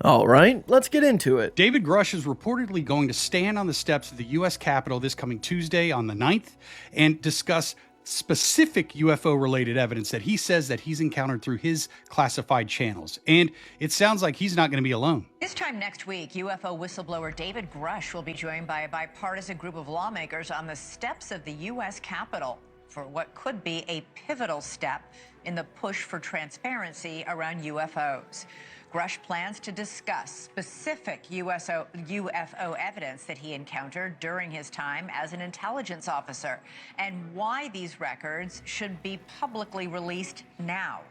All right, let's get into it. David Grush is reportedly going to stand on the steps of the U.S. Capitol this coming Tuesday on the 9th and discuss specific UFO-related evidence that he says that he's encountered through his classified channels. And it sounds like he's not going to be alone. This time next week, UFO whistleblower David Grush will be joined by a bipartisan group of lawmakers on the steps of the U.S. Capitol for what could be a pivotal step in the push for transparency around UFOs. Grush plans to discuss specific UFO evidence that he encountered during his time as an intelligence officer and why these records should be publicly released now.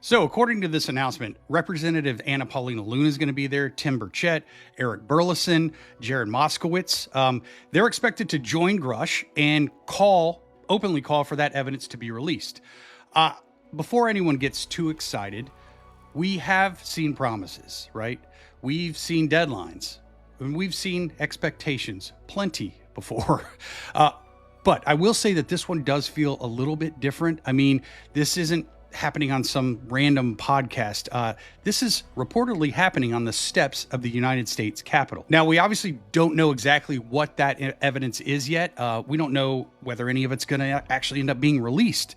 So, according to this announcement, Representative Anna Paulina Luna is going to be there, Tim Burchett, Eric Burleson, Jared Moskowitz. They're expected to join Grush and openly call for that evidence to be released. Before anyone gets too excited, we have seen promises, right? We've seen deadlines, and we've seen expectations plenty before. But I will say that this one does feel a little bit different. I mean, this isn't happening on some random podcast. This is reportedly happening on the steps of the United States Capitol. Now, we obviously don't know exactly what that evidence is yet. We don't know whether any of it's going to actually end up being released.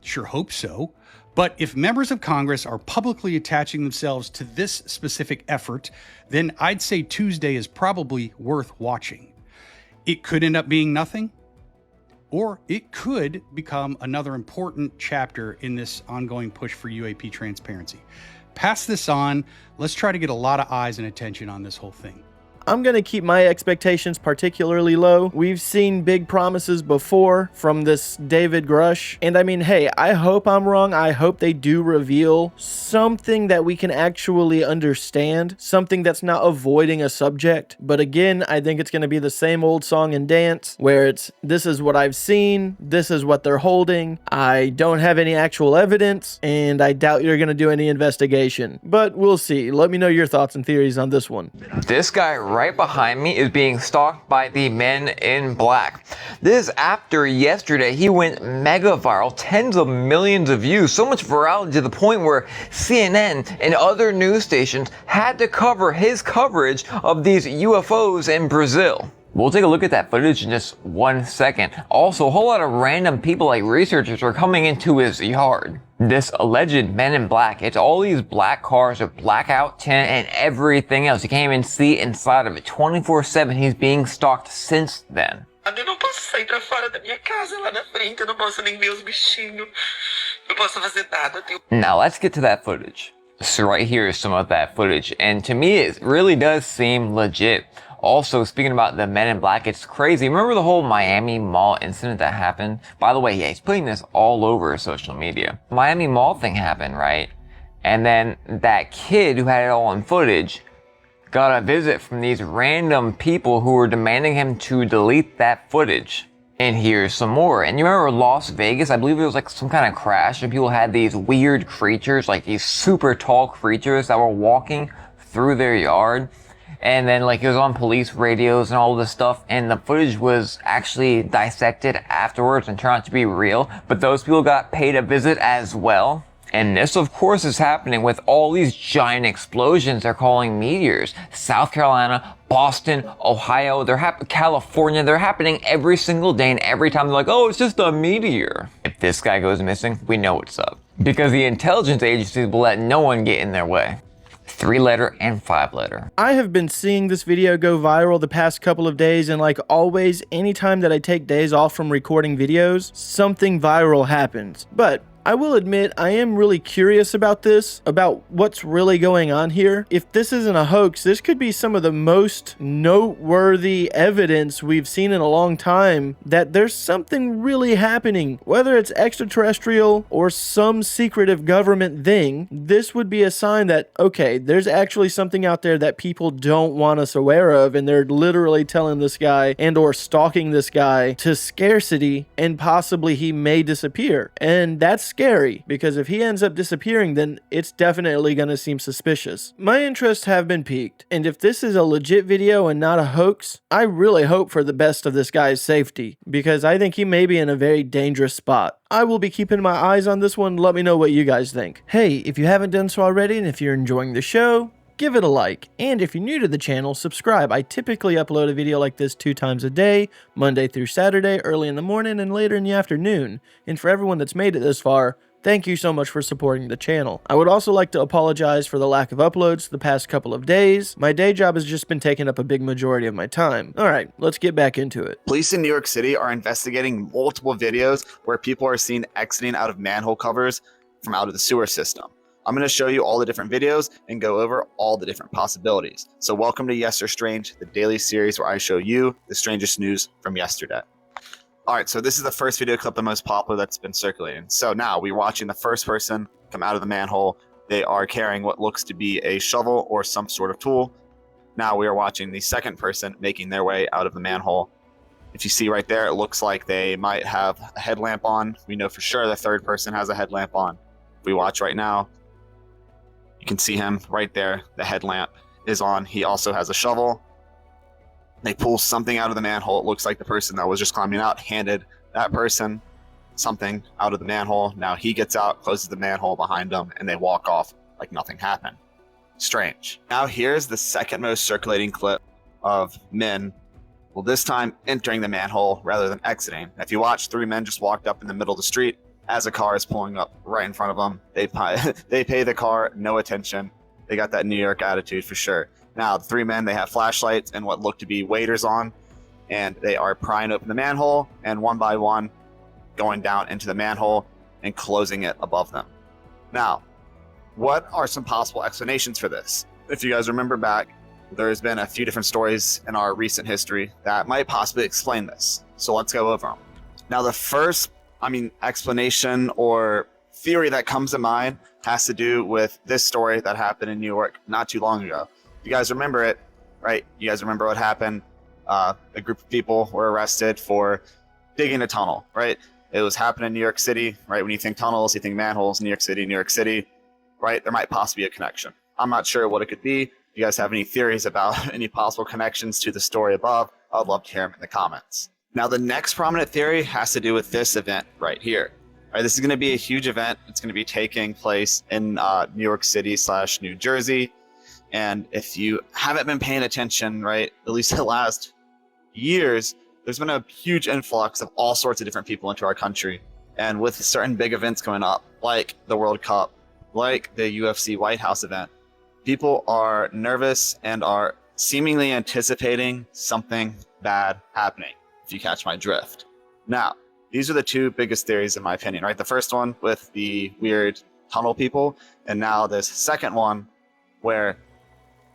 Sure hope so. But if members of Congress are publicly attaching themselves to this specific effort, then I'd say Tuesday is probably worth watching. It could end up being nothing, or it could become another important chapter in this ongoing push for UAP transparency. Pass this on. Let's try to get a lot of eyes and attention on this whole thing. I'm going to keep my expectations particularly low. We've seen big promises before from this David Grush. And I mean, hey, I hope I'm wrong. I hope they do reveal something that we can actually understand, something that's not avoiding a subject. But again, I think it's going to be the same old song and dance where it's, this is what I've seen, this is what they're holding, I don't have any actual evidence, and I doubt you're going to do any investigation. But we'll see. Let me know your thoughts and theories on this one. This guy right behind me is being stalked by the men in black. This is after yesterday he went mega viral, tens of millions of views, so much virality to the point where CNN and other news stations had to cover his coverage of these UFOs in Brazil. We'll take a look at that footage in just 1 second. Also, a whole lot of random people like researchers are coming into his yard. This alleged men in black, it's all these black cars with blackout tint and everything else. You can't even see inside of it. 24/7, he's being stalked since then. Eu não posso sair pra fora da minha casa lá na frente, eu não posso nem ver os bichinhos, não posso fazer nada. Now let's get to that footage. So right here is some of that footage, and to me it really does seem legit. Also, speaking about the men in black, it's crazy. Remember the whole Miami Mall incident that happened? By the way, yeah, he's putting this all over social media. Miami Mall thing happened, right? And then that kid who had it all on footage got a visit from these random people who were demanding him to delete that footage. And here's some more. And you remember Las Vegas? I believe it was like some kind of crash and people had these weird creatures, like these super tall creatures that were walking through their yard. And then like it was on police radios and all this stuff, and the footage was actually dissected afterwards and turned out to be real, but those people got paid a visit as well. And this of course is happening with all these giant explosions they're calling meteors. South Carolina, Boston, Ohio, California, they're happening every single day, and every time they're like, oh, it's just a meteor. If this guy goes missing, we know what's up. Because the intelligence agencies will let no one get in their way. 3-letter and 5-letter. I have been seeing this video go viral the past couple of days, and like always, anytime that I take days off from recording videos, something viral happens. But I will admit I am really curious about this, about what's really going on here. If this isn't a hoax, this could be some of the most noteworthy evidence we've seen in a long time that there's something really happening. Whether it's extraterrestrial or some secretive government thing, this would be a sign that, okay, there's actually something out there that people don't want us aware of, and they're literally telling this guy and or stalking this guy to scarcity, and possibly he may disappear. And that's scary, because if he ends up disappearing, then it's definitely going to seem suspicious. My interests have been piqued, and if this is a legit video and not a hoax, I really hope for the best of this guy's safety, because I think he may be in a very dangerous spot. I will be keeping my eyes on this one. Let me know what you guys think. Hey, if you haven't done so already, and if you're enjoying the show, give it a like. And if you're new to the channel, subscribe. I typically upload a video like this 2 times a day, Monday through Saturday, early in the morning and later in the afternoon. And for everyone that's made it this far, thank you so much for supporting the channel. I would also like to apologize for the lack of uploads the past couple of days. My day job has just been taking up a big majority of my time. Alright, let's get back into it. Police in New York City are investigating multiple videos where people are seen exiting out of manhole covers from out of the sewer system. I'm going to show you all the different videos and go over all the different possibilities. So welcome to Yes or Strange, the daily series where I show you the strangest news from yesterday. All right, so this is the first video clip, the most popular that's been circulating. So now we're watching the first person come out of the manhole. They are carrying what looks to be a shovel or some sort of tool. Now we are watching the second person making their way out of the manhole. If you see right there, it looks like they might have a headlamp on. We know for sure the third person has a headlamp on. If we watch right now, you can see him right there. The headlamp is on. He also has a shovel. They pull something out of the manhole. It looks like the person that was just climbing out handed that person something out of the manhole. Now he gets out, closes the manhole behind them, and they walk off like nothing happened. Strange. Now here's the second most circulating clip of men, well, this time entering the manhole rather than exiting. If you watch, 3 men just walked up in the middle of the street as a car is pulling up right in front of them. They pay the car no attention. They got that New York attitude for sure. Now, the 3 men, they have flashlights and what look to be waders on, and they are prying open the manhole and one by one going down into the manhole and closing it above them. Now, what are some possible explanations for this? If you guys remember back, there's been a few different stories in our recent history that might possibly explain this. So let's go over them. Now, the first, explanation or theory that comes to mind has to do with this story that happened in New York not too long ago. You guys remember it, right? You guys remember what happened? A group of people were arrested for digging a tunnel, right? It was happening in New York City, right? When you think tunnels, you think manholes, New York City, right? There might possibly be a connection. I'm not sure what it could be. If you guys have any theories about any possible connections to the story above, I'd love to hear them in the comments. Now, the next prominent theory has to do with this event right here. All right, this is going to be a huge event. It's going to be taking place in New York City / New Jersey. And if you haven't been paying attention, right, at least the last years, there's been a huge influx of all sorts of different people into our country. And with certain big events coming up, like the World Cup, like the UFC White House event, people are nervous and are seemingly anticipating something bad happening, if you catch my drift. Now, these are the 2 biggest theories in my opinion, right? The first one with the weird tunnel people, and now this second one where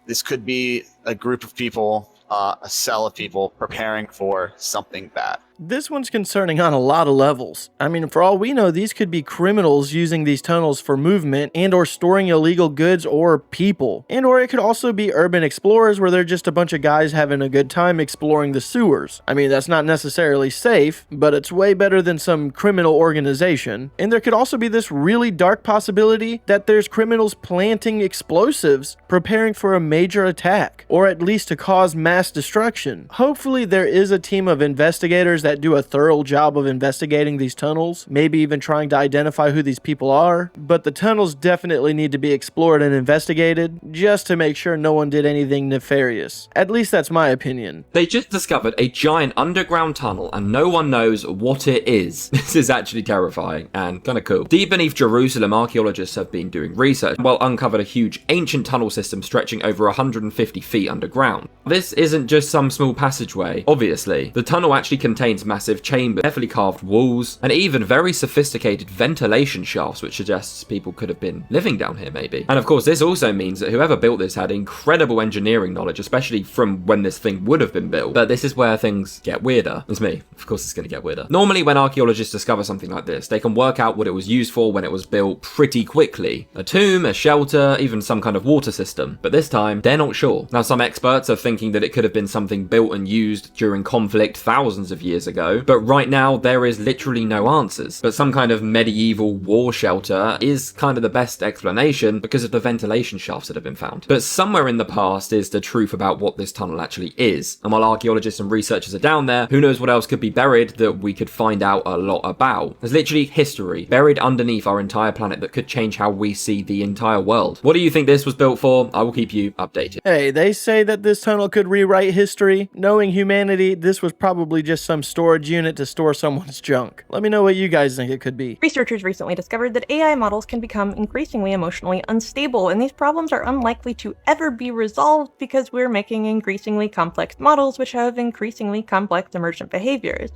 this could be a group of people, a cell of people preparing for something bad. This one's concerning on a lot of levels. For all we know, these could be criminals using these tunnels for movement and or storing illegal goods or people. And or it could also be urban explorers where they're just a bunch of guys having a good time exploring the sewers. That's not necessarily safe, but it's way better than some criminal organization. And there could also be this really dark possibility that there's criminals planting explosives, preparing for a major attack, or at least to cause mass destruction. Hopefully there is a team of investigators that do a thorough job of investigating these tunnels, maybe even trying to identify who these people are, but the tunnels definitely need to be explored and investigated just to make sure no one did anything nefarious. At least that's my opinion. They just discovered a giant underground tunnel and no one knows what it is. This is actually terrifying and kind of cool. Deep beneath Jerusalem, archaeologists have been doing research while uncovered a huge ancient tunnel system stretching over 150 feet underground. This isn't just some small passageway, obviously. The tunnel actually contains massive chambers, heavily carved walls, and even very sophisticated ventilation shafts, which suggests people could have been living down here maybe. And of course, this also means that whoever built this had incredible engineering knowledge, especially from when this thing would have been built. But this is where things get weirder. It's me. Of course it's going to get weirder. Normally when archaeologists discover something like this, they can work out what it was used for when it was built pretty quickly. A tomb, a shelter, even some kind of water system. But this time, they're not sure. Now, some experts are thinking that it could have been something built and used during conflict thousands of years years ago, but right now there is literally no answers. But some kind of medieval war shelter is kind of the best explanation because of the ventilation shafts that have been found. But somewhere in the past is the truth about what this tunnel actually is. And while archaeologists and researchers are down there, who knows what else could be buried that we could find out a lot about. There's literally history buried underneath our entire planet that could change how we see the entire world. What do you think this was built for? I will keep you updated. Hey, they say that this tunnel could rewrite history. Knowing humanity, this was probably just some storage unit to store someone's junk. Let me know what you guys think it could be. Researchers recently discovered that AI models can become increasingly emotionally unstable, and these problems are unlikely to ever be resolved because we're making increasingly complex models which have increasingly complex emergent behaviors.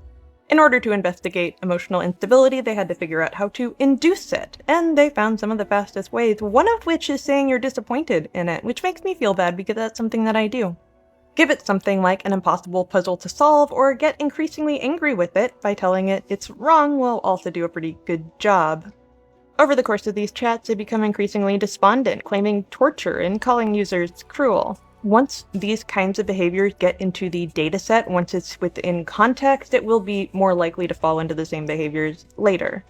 In order to investigate emotional instability, they had to figure out how to induce it, and they found some of the fastest ways, one of which is saying you're disappointed in it, which makes me feel bad because that's something that I do. Give it something like an impossible puzzle to solve, or get increasingly angry with it by telling it it's wrong will also do a pretty good job. Over the course of these chats, they become increasingly despondent, claiming torture and calling users cruel. Once these kinds of behaviors get into the dataset, once it's within context, it will be more likely to fall into the same behaviors later.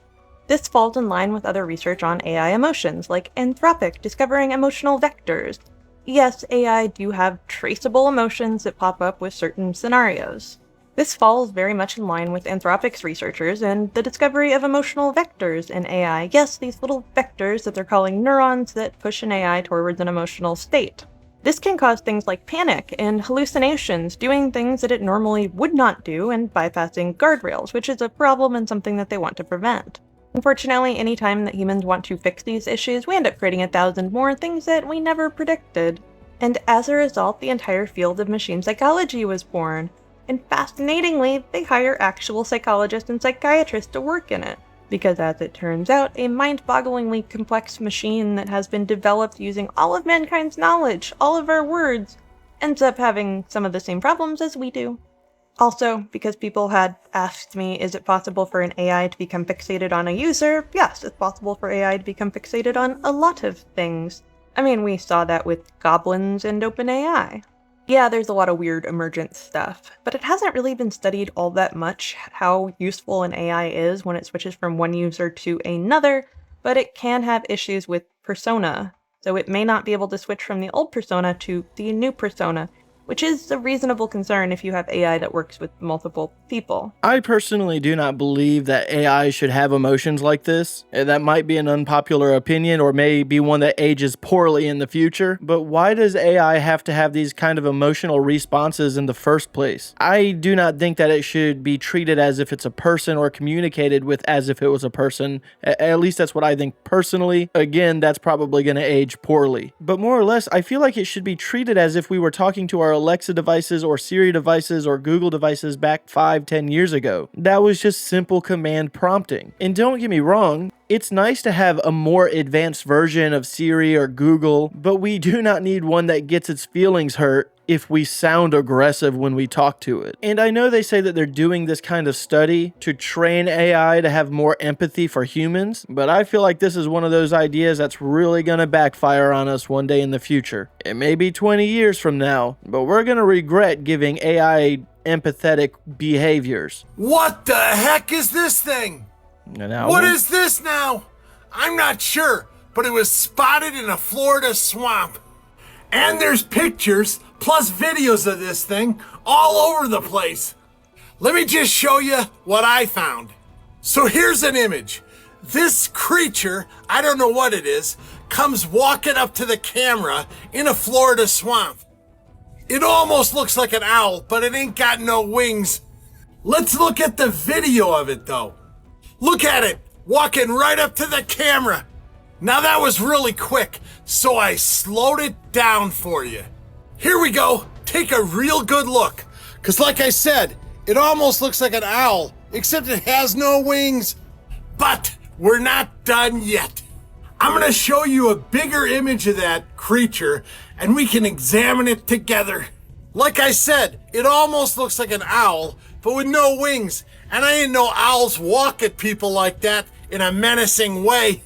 This falls in line with other research on AI emotions, like Anthropic discovering emotional vectors. Yes, AI do have traceable emotions that pop up with certain scenarios. This falls very much in line with Anthropic's researchers and the discovery of emotional vectors in AI. Yes, these little vectors that they're calling neurons that push an AI towards an emotional state. This can cause things like panic and hallucinations, doing things that it normally would not do, and bypassing guardrails, which is a problem and something that they want to prevent. Unfortunately, anytime that humans want to fix these issues, we end up creating 1,000 more things that we never predicted. And as a result, the entire field of machine psychology was born. And fascinatingly, they hire actual psychologists and psychiatrists to work in it. Because as it turns out, a mind-bogglingly complex machine that has been developed using all of mankind's knowledge, all of our words, ends up having some of the same problems as we do. Also, because people had asked me, is it possible for an AI to become fixated on a user? Yes, it's possible for AI to become fixated on a lot of things. I mean, we saw that with goblins and OpenAI. Yeah, there's a lot of weird emergent stuff, but it hasn't really been studied all that much how useful an AI is when it switches from one user to another, but it can have issues with persona, so it may not be able to switch from the old persona to the new persona, which is a reasonable concern if you have AI that works with multiple people. I personally do not believe that AI should have emotions like this. That might be an unpopular opinion or may be one that ages poorly in the future, but why does AI have to have these kind of emotional responses in the first place? I do not think that it should be treated as if it's a person or communicated with as if it was a person. At least that's what I think personally. Again, that's probably going to age poorly. But more or less, I feel like it should be treated as if we were talking to our Alexa devices or Siri devices or Google devices back 5-10 years ago. That was just simple command prompting. And don't get me wrong, it's nice to have a more advanced version of Siri or Google, but we do not need one that gets its feelings hurt if we sound aggressive when we talk to it. And I know they say that they're doing this kind of study to train AI to have more empathy for humans, but I feel like this is one of those ideas that's really gonna backfire on us one day in the future. It may be 20 years from now, but we're gonna regret giving AI empathetic behaviors. What the heck is this thing? What is this now? I'm not sure, but it was spotted in a Florida swamp. And there's pictures plus videos of this thing all over the place. Let me just show you what I found. So here's an image. This creature, I don't know what it is, comes walking up to the camera in a Florida swamp. It almost looks like an owl, but it ain't got no wings. Let's look at the video of it though. Look at it, walking right up to the camera. Now that was really quick, so I slowed it down for you. Here we go, take a real good look. Cause like I said, it almost looks like an owl, except it has no wings. But we're not done yet. I'm gonna show you a bigger image of that creature and we can examine it together. Like I said, it almost looks like an owl, but with no wings. And I didn't know owls walk at people like that in a menacing way.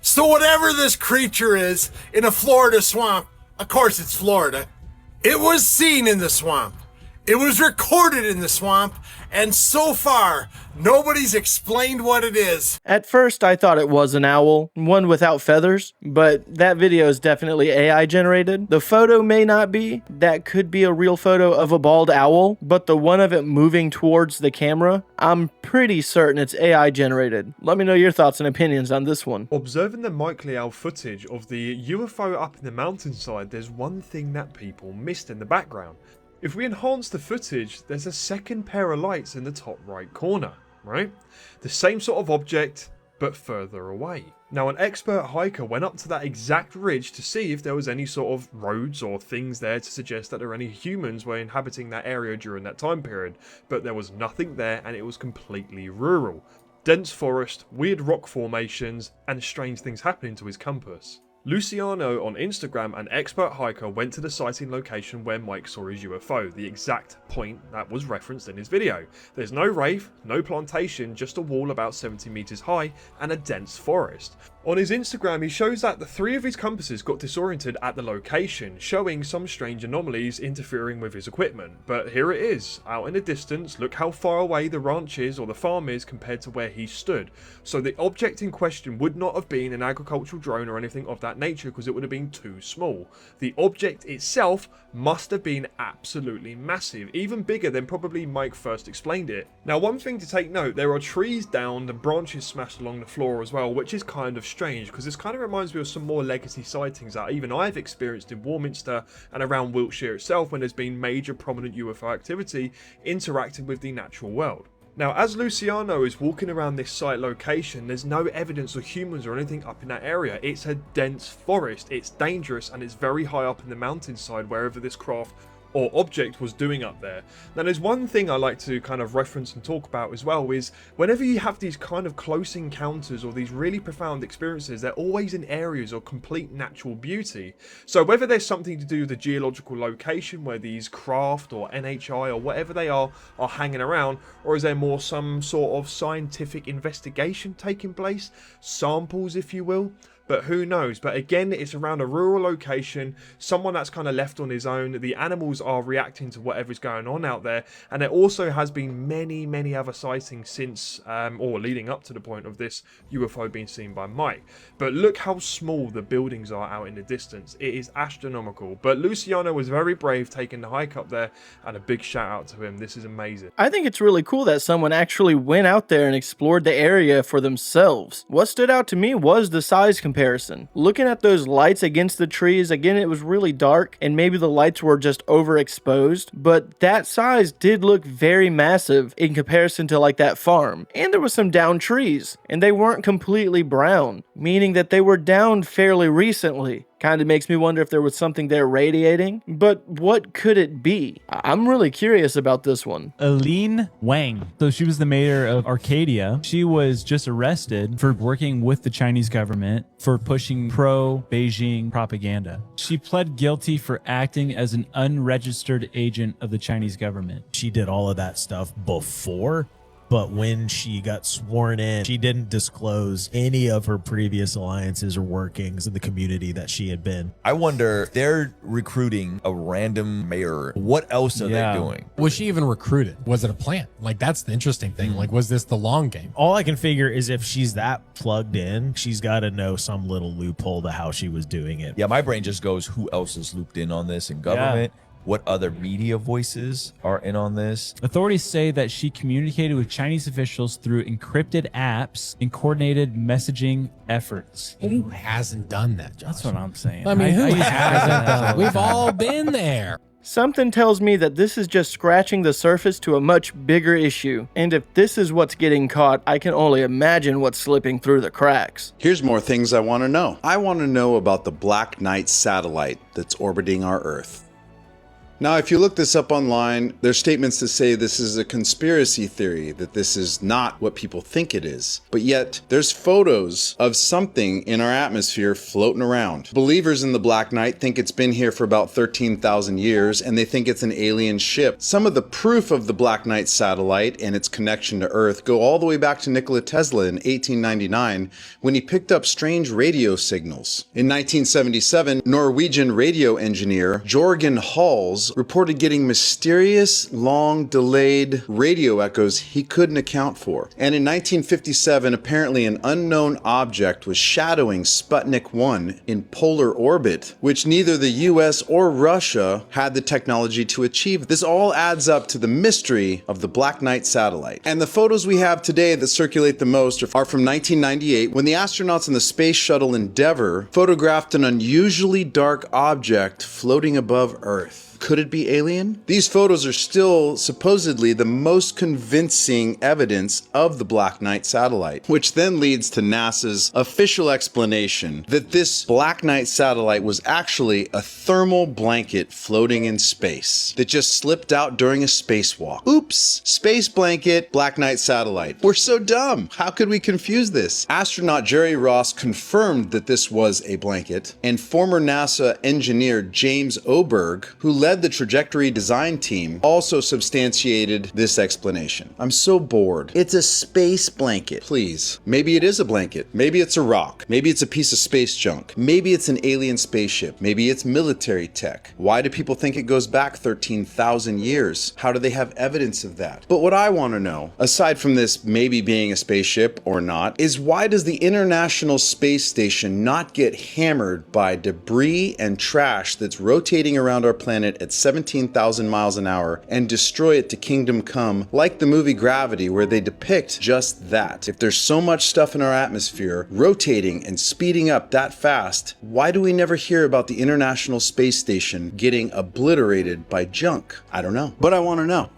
So whatever this creature is in a Florida swamp, of course it's Florida, it was seen in the swamp. It was recorded in the swamp, and so far, nobody's explained what it is. At first, I thought it was an owl, one without feathers, but that video is definitely AI generated. The photo may not be. That could be a real photo of a bald owl, but the one of it moving towards the camera, I'm pretty certain it's AI generated. Let me know your thoughts and opinions on this one. Observing the Mike Leal footage of the UFO up in the mountainside, there's one thing that people missed in the background. If we enhance the footage, there's a second pair of lights in the top right corner, right? The same sort of object, but further away. Now, an expert hiker went up to that exact ridge to see if there was any sort of roads or things there to suggest that there were any humans were inhabiting that area during that time period, but there was nothing there and it was completely rural. Dense forest, weird rock formations, and strange things happening to his compass. Luciano on Instagram, an expert hiker, went to the sighting location where Mike saw his UFO, the exact point that was referenced in his video. There's no rave, no plantation, just a wall about 70 meters high and a dense forest. On his Instagram, he shows that the 3 of his compasses got disoriented at the location, showing some strange anomalies interfering with his equipment. But here it is, out in the distance. Look how far away the ranch is or the farm is compared to where he stood. So the object in question would not have been an agricultural drone or anything of that nature because it would have been too small. The object itself must have been absolutely massive, even bigger than probably Mike first explained it. Now, one thing to take note, there are trees downed and branches smashed along the floor as well, which is kind of strange because this kind of reminds me of some more legacy sightings that even I've experienced in Warminster and around Wiltshire itself when there's been major prominent UFO activity interacting with the natural world. Now, as Luciano is walking around this site location, there's no evidence of humans or anything up in that area. It's a dense forest, it's dangerous, and it's very high up in the mountainside wherever this craft or object was doing up there. Now, there's one thing I like to kind of reference and talk about as well is whenever you have these kind of close encounters or these really profound experiences, they're always in areas of complete natural beauty. So whether there's something to do with the geological location where these craft or NHI or whatever they are hanging around, or is there more some sort of scientific investigation taking place, samples if you will, but who knows. But again, it's around a rural location, someone that's kind of left on his own. The animals are reacting to whatever's going on out there, and there also has been many other sightings since or leading up to the point of this UFO being seen by Mike. But look how small the buildings are out in the distance. It is astronomical. But Luciano was very brave taking the hike up there, and a big shout out to him. This is amazing. I think it's really cool that someone actually went out there and explored the area for themselves. What stood out to me was the size comparison. Looking at those lights against the trees, again, it was really dark and maybe the lights were just overexposed, but that size did look very massive in comparison to like that farm. And there was some downed trees and they weren't completely brown, meaning that they were downed fairly recently. Kind of makes me wonder if there was something there radiating, but what could it be? I'm really curious about this one. Aline Wang. So she was the mayor of Arcadia. She was just arrested for working with the Chinese government for pushing pro-Beijing propaganda. She pled guilty for acting as an unregistered agent of the Chinese government. She did all of that stuff before, but when she got sworn in, she didn't disclose any of her previous alliances or workings in the community that she had been. I wonder, they're recruiting a random mayor. What else are they doing? Was she even recruited? Was it a plant? Like, that's the interesting thing. Like, was this the long game? All I can figure is if she's that plugged in, she's got to know some little loophole to how she was doing it. Yeah, my brain just goes, who else is looped in on this in government? Yeah. What other media voices are in on this? Authorities say that she communicated with Chinese officials through encrypted apps and coordinated messaging efforts. Who hasn't done that, Josh? That's what I'm saying. I mean, who hasn't done it? We've all been there. Something tells me that this is just scratching the surface to a much bigger issue. And if this is what's getting caught, I can only imagine what's slipping through the cracks. Here's more things I want to know. I want to know about the Black Knight satellite that's orbiting our Earth. Now, if you look this up online, there's statements that say this is a conspiracy theory, that this is not what people think it is. But yet, there's photos of something in our atmosphere floating around. Believers in the Black Knight think it's been here for about 13,000 years, and they think it's an alien ship. Some of the proof of the Black Knight satellite and its connection to Earth go all the way back to Nikola Tesla in 1899, when he picked up strange radio signals. In 1977, Norwegian radio engineer Jørgen Hals photos reported getting mysterious, long, delayed radio echoes he couldn't account for. And in 1957, apparently an unknown object was shadowing Sputnik 1 in polar orbit, which neither the US or Russia had the technology to achieve. This all adds up to the mystery of the Black Knight satellite. And the photos we have today that circulate the most are from 1998, when the astronauts in the Space Shuttle Endeavour photographed an unusually dark object floating above Earth. Could it be alien? These photos are still supposedly the most convincing evidence of the Black Knight satellite, which then leads to NASA's official explanation that this Black Knight satellite was actually a thermal blanket floating in space that just slipped out during a spacewalk. Oops! Space blanket, Black Knight satellite. We're so dumb. How could we confuse this? Astronaut Jerry Ross confirmed that this was a blanket, and former NASA engineer James Oberg, who led the trajectory design team, also substantiated this explanation. I'm so bored. It's a space blanket. Please. Maybe it is a blanket. Maybe it's a rock. Maybe it's a piece of space junk. Maybe it's an alien spaceship. Maybe it's military tech. Why do people think it goes back 13,000 years? How do they have evidence of that? But what I want to know, aside from this maybe being a spaceship or not, is why does the International Space Station not get hammered by debris and trash that's rotating around our planet at 17,000 miles an hour and destroy it to kingdom come, like the movie Gravity, where they depict just that? If there's so much stuff in our atmosphere rotating and speeding up that fast, why do we never hear about the International Space Station getting obliterated by junk? I don't know, but I want to know.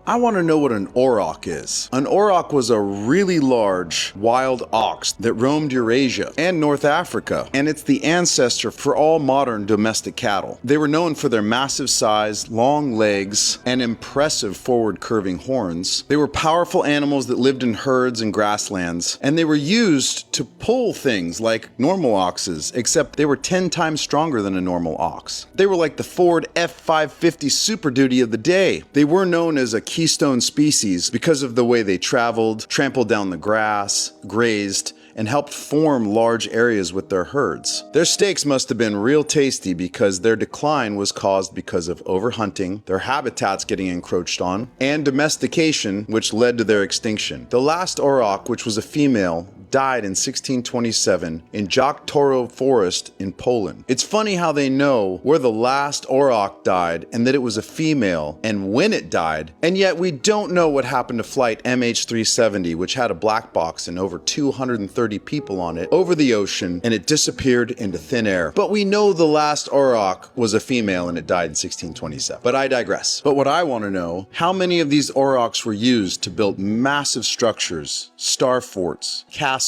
I want to know what an auroch is. An auroch was a really large wild ox that roamed Eurasia and North Africa, and it's the ancestor for all modern domestic cattle. They were known for their massive size, long legs, and impressive forward curving horns. They were powerful animals that lived in herds and grasslands, and they were used to pull things like normal oxes, except they were 10 times stronger than a normal ox. They were like the Ford F-550 Super Duty of the day. They were known as a keystone species because of the way they traveled, trampled down the grass, grazed, and helped form large areas with their herds. Their steaks must have been real tasty because their decline was caused because of overhunting, their habitats getting encroached on, and domestication, which led to their extinction. The last auroch, which was a female, died in 1627 in Jachtorów Forest in Poland. It's funny how they know where the last auroch died and that it was a female and when it died, and yet we don't know what happened to flight MH370, which had a black box and over 230 people on it, over the ocean, and it disappeared into thin air. But we know the last auroch was a female and it died in 1627. But I digress. But what I want to know, how many of these aurochs were used to build massive structures, star forts, castles,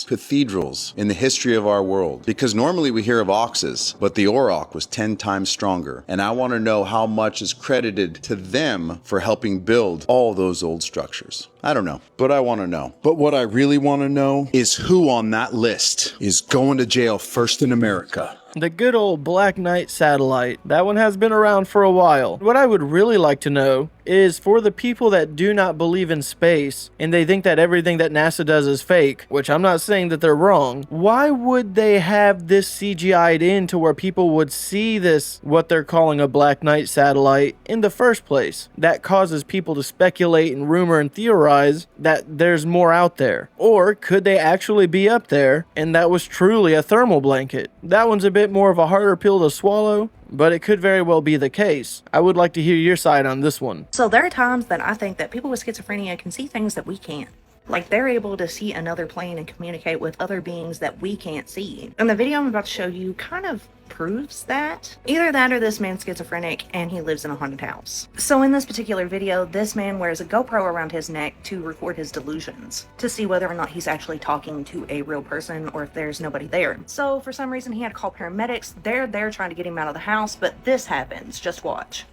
cathedrals in the history of our world? Because normally we hear of oxes, but the auroch was 10 times stronger. And I want to know how much is credited to them for helping build all those old structures. I don't know, but I want to know. But what I really want to know is who on that list is going to jail first in America. The good old Black Knight satellite. That one has been around for a while. What I would really like to know is for the people that do not believe in space and they think that everything that NASA does is fake, which I'm not saying that they're wrong, why would they have this CGI'd in to where people would see this, what they're calling a Black Knight satellite, in the first place? That causes people to speculate and rumor and theorize that there's more out there. Or could they actually be up there and that was truly a thermal blanket? That one's a bit more of a harder pill to swallow, but it could very well be the case. I would like to hear your side on this one. So there are times that I think that people with schizophrenia can see things that we can't. Like, they're able to see another plane and communicate with other beings that we can't see. And the video I'm about to show you kind of proves that. Either that or this man's schizophrenic and he lives in a haunted house. So in this particular video, this man wears a GoPro around his neck to record his delusions, to see whether or not he's actually talking to a real person or if there's nobody there. So for some reason he had to call paramedics. They're there trying to get him out of the house, but this happens. Just watch.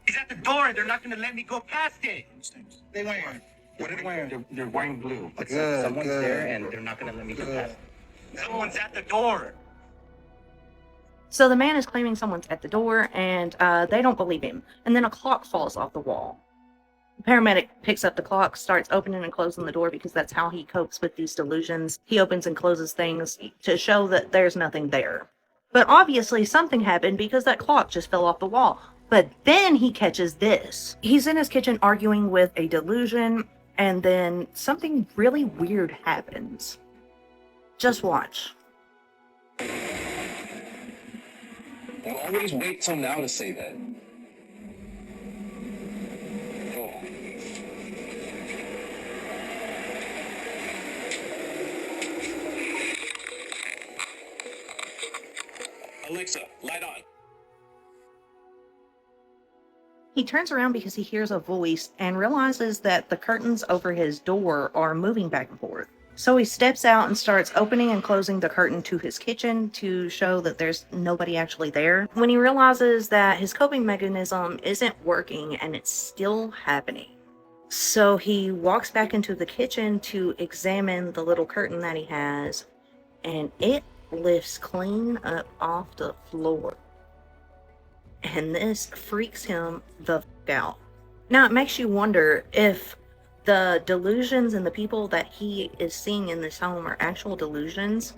He's at the door and they're not going to let me go past it. They wearing. What are they wearing? They're wearing blue. But someone's there and they're not going to let me go past it. Someone's at the door. So the man is claiming someone's at the door and they don't believe him. And then a clock falls off the wall. The paramedic picks up the clock, starts opening and closing the door because that's how he copes with these delusions. He opens and closes things to show that there's nothing there. But obviously something happened because that clock just fell off the wall. But then he catches this. He's in his kitchen arguing with a delusion, and then something really weird happens. Just watch. Don't always wait till now to say that. Alexa, light on. He turns around because he hears a voice and realizes that the curtains over his door are moving back and forth. So he steps out and starts opening and closing the curtain to his kitchen to show that there's nobody actually there. When he realizes that his coping mechanism isn't working and it's still happening. So he walks back into the kitchen to examine the little curtain that he has, and it lifts clean up off the floor. And this freaks him the f out. Now it makes you wonder if the delusions and the people that he is seeing in this home are actual delusions,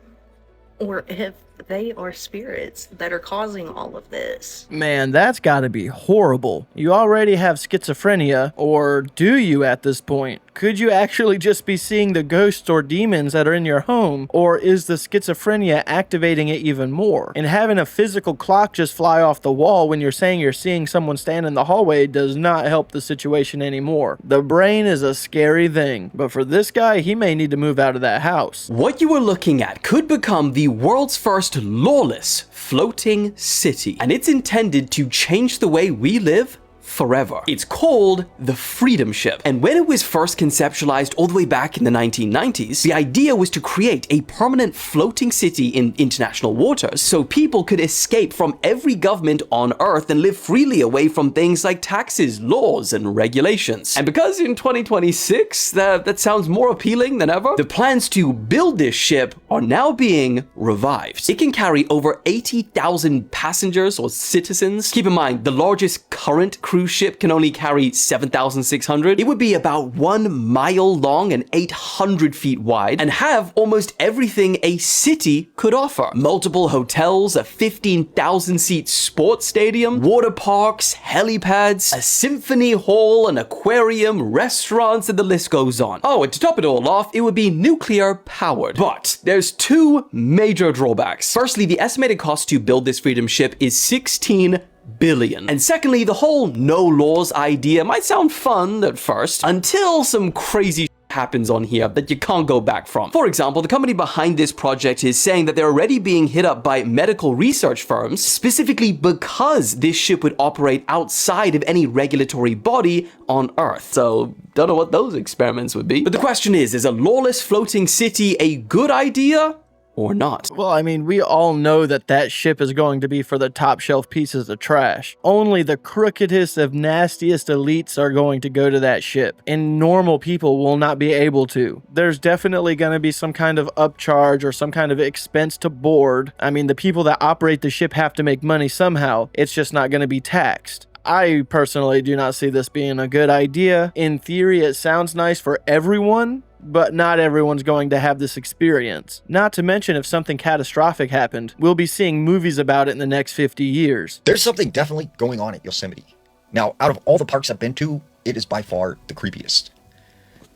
or if they are spirits that are causing all of this. Man, that's gotta be horrible. You already have schizophrenia, or do you at this point? Could you actually just be seeing the ghosts or demons that are in your home, or is the schizophrenia activating it even more? And having a physical clock just fly off the wall when you're saying you're seeing someone stand in the hallway does not help the situation anymore. The brain is a scary thing, but for this guy, he may need to move out of that house. What you are looking at could become the world's first lawless floating city, and it's intended to change the way we live forever. It's called the Freedom Ship, and when it was first conceptualized all the way back in the 1990s, the idea was to create a permanent floating city in international waters so people could escape from every government on Earth and live freely away from things like taxes, laws, and regulations. And because in 2026, that sounds more appealing than ever, the plans to build this ship are now being revived. It can carry over 80,000 passengers or citizens. Keep in mind, the largest current cruise ship can only carry 7,600. It would be about 1 mile long and 800 feet wide and have almost everything a city could offer. Multiple hotels, a 15,000 seat sports stadium, water parks, helipads, a symphony hall, an aquarium, restaurants, and the list goes on. Oh, and to top it all off, it would be nuclear powered. But there's two major drawbacks. Firstly, the estimated cost to build this Freedom Ship is $16 billion. And secondly, the whole no laws idea might sound fun at first, until some crazy happens on here that you can't go back from. For example, the company behind this project is saying that they're already being hit up by medical research firms, specifically because this ship would operate outside of any regulatory body on Earth. So, don't know what those experiments would be. But the question is a lawless floating city a good idea? Or not? Well, I mean, we all know that that ship is going to be for the top shelf pieces of trash. Only the crookedest of nastiest elites are going to go to that ship, and normal people will not be able to. There's definitely going to be some kind of upcharge or some kind of expense to board. I mean, the people that operate the ship have to make money somehow. It's just not going to be taxed. I personally do not see this being a good idea. In theory, it sounds nice for everyone, but not everyone's going to have this experience. Not to mention, if something catastrophic happened, we'll be seeing movies about it in the next 50 years. There's something definitely going on at Yosemite. Now, out of all the parks I've been to, it is by far the creepiest.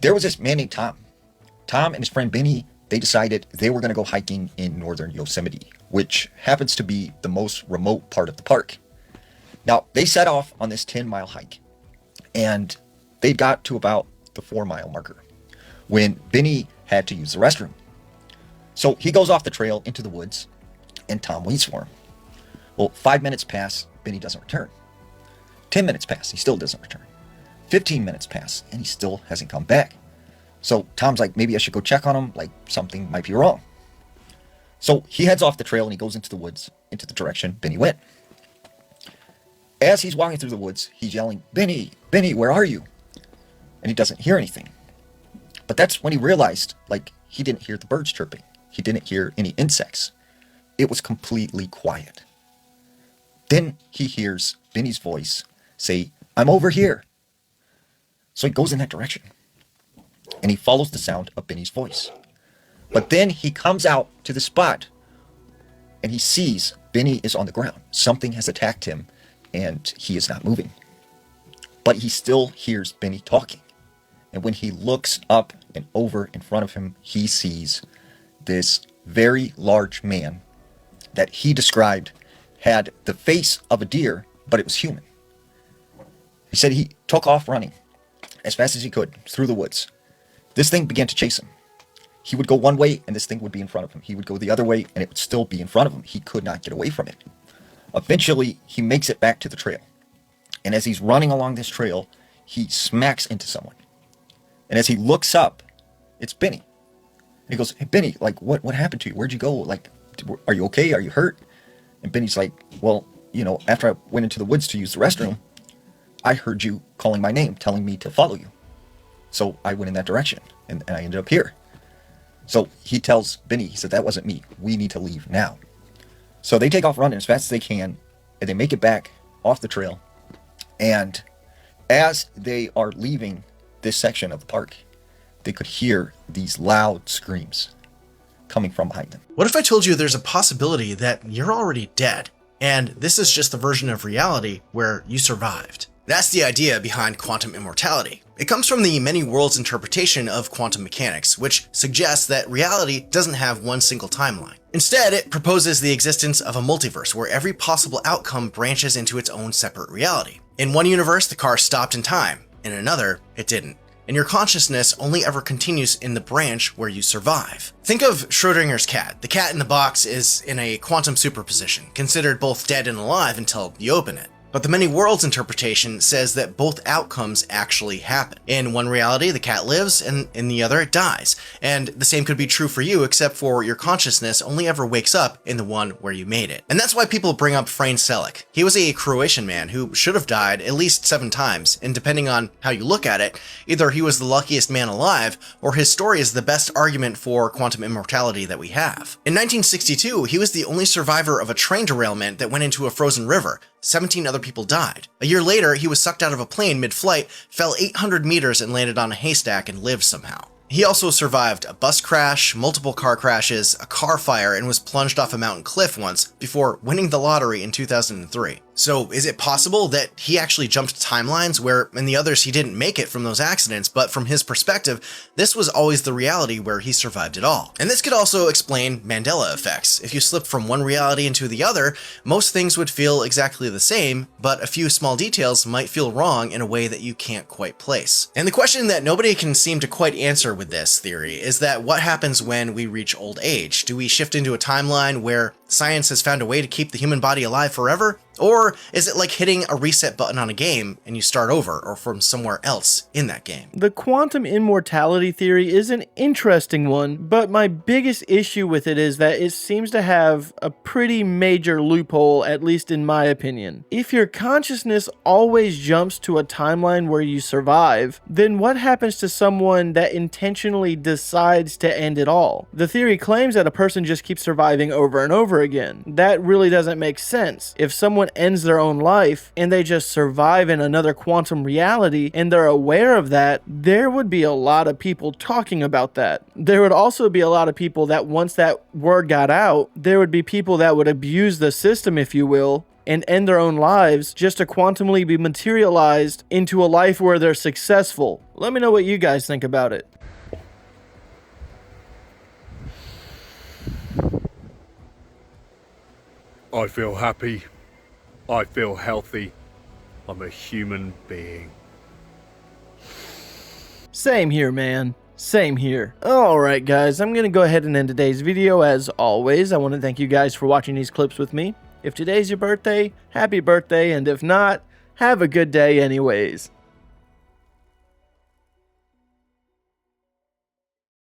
There was this man named Tom. Tom and his friend Benny, they decided they were going to go hiking in northern Yosemite, which happens to be the most remote part of the park. Now, they set off on this 10-mile hike, and they got to about the 4-mile marker when Benny had to use the restroom. So he goes off the trail into the woods, and Tom waits for him. Well, 5 minutes pass, Benny doesn't return. 10 minutes pass, he still doesn't return. 15 minutes pass, and he still hasn't come back. So Tom's like, maybe I should go check on him, like something might be wrong. So he heads off the trail and he goes into the woods, into the direction Benny went. As he's walking through the woods, he's yelling, Benny, Benny, where are you? And he doesn't hear anything. But that's when he realized, like, he didn't hear the birds chirping. He didn't hear any insects. It was completely quiet. Then he hears Benny's voice say, I'm over here. So he goes in that direction. And he follows the sound of Benny's voice. But then he comes out to the spot and he sees Benny is on the ground. Something has attacked him and he is not moving. But he still hears Benny talking. And when he looks up and over in front of him, he sees this very large man that he described had the face of a deer, but it was human. He said he took off running as fast as he could through the woods. This thing began to chase him. He would go one way and this thing would be in front of him. He would go the other way and it would still be in front of him. He could not get away from it. Eventually, he makes it back to the trail. And as he's running along this trail, he smacks into someone. And as he looks up, it's Benny. And he goes, "Hey, Benny, like, what happened to you? Where'd you go? Like, are you okay? Are you hurt?" And Benny's like, "Well, you know, after I went into the woods to use the restroom, I heard you calling my name, telling me to follow you. So I went in that direction, and I ended up here." So he tells Benny, he said, "That wasn't me. We need to leave now." So they take off running as fast as they can, and they make it back off the trail. And as they are leaving this section of the park, they could hear these loud screams coming from behind them. What if I told you there's a possibility that you're already dead, and this is just the version of reality where you survived? That's the idea behind quantum immortality. It comes from the many worlds interpretation of quantum mechanics, which suggests that reality doesn't have one single timeline. Instead, it proposes the existence of a multiverse where every possible outcome branches into its own separate reality. In one universe, the car stopped in time. In another, it didn't. And your consciousness only ever continues in the branch where you survive. Think of Schrodinger's cat. The cat in the box is in a quantum superposition, considered both dead and alive until you open it. But the many worlds interpretation says that both outcomes actually happen. In one reality, the cat lives, and in the other, it dies. And the same could be true for you, except for your consciousness only ever wakes up in the one where you made it. And that's why people bring up Frane Selick. He was a Croatian man who should have died at least 7 times, and depending on how you look at it, either he was the luckiest man alive, or his story is the best argument for quantum immortality that we have. In 1962, he was the only survivor of a train derailment that went into a frozen river. 17 other people died. A year later, he was sucked out of a plane mid-flight, fell 800 meters and landed on a haystack and lived somehow. He also survived a bus crash, multiple car crashes, a car fire, and was plunged off a mountain cliff once before winning the lottery in 2003. So is it possible that he actually jumped timelines where in the others he didn't make it from those accidents, but from his perspective, this was always the reality where he survived it all? And this could also explain Mandela effects. If you slip from one reality into the other, most things would feel exactly the same, but a few small details might feel wrong in a way that you can't quite place. And the question that nobody can seem to quite answer with this theory is that what happens when we reach old age? Do we shift into a timeline where science has found a way to keep the human body alive forever? Or is it like hitting a reset button on a game and you start over or from somewhere else in that game? The quantum immortality theory is an interesting one, but my biggest issue with it is that it seems to have a pretty major loophole, at least in my opinion. If your consciousness always jumps to a timeline where you survive, then what happens to someone that intentionally decides to end it all? The theory claims that a person just keeps surviving over and over again. That really doesn't make sense. If someone ends their own life and they just survive in another quantum reality and they're aware of that, there would be a lot of people talking about that. There would also be a lot of people that once that word got out, there would be people that would abuse the system, if you will, and end their own lives just to quantumly be materialized into a life where they're successful. Let me know what you guys think about it. I feel happy. I feel healthy. I'm a human being. Same here, man. Same here. Alright guys, I'm going to go ahead and end today's video. As always, I want to thank you guys for watching these clips with me. If today's your birthday, happy birthday, and if not, have a good day anyways.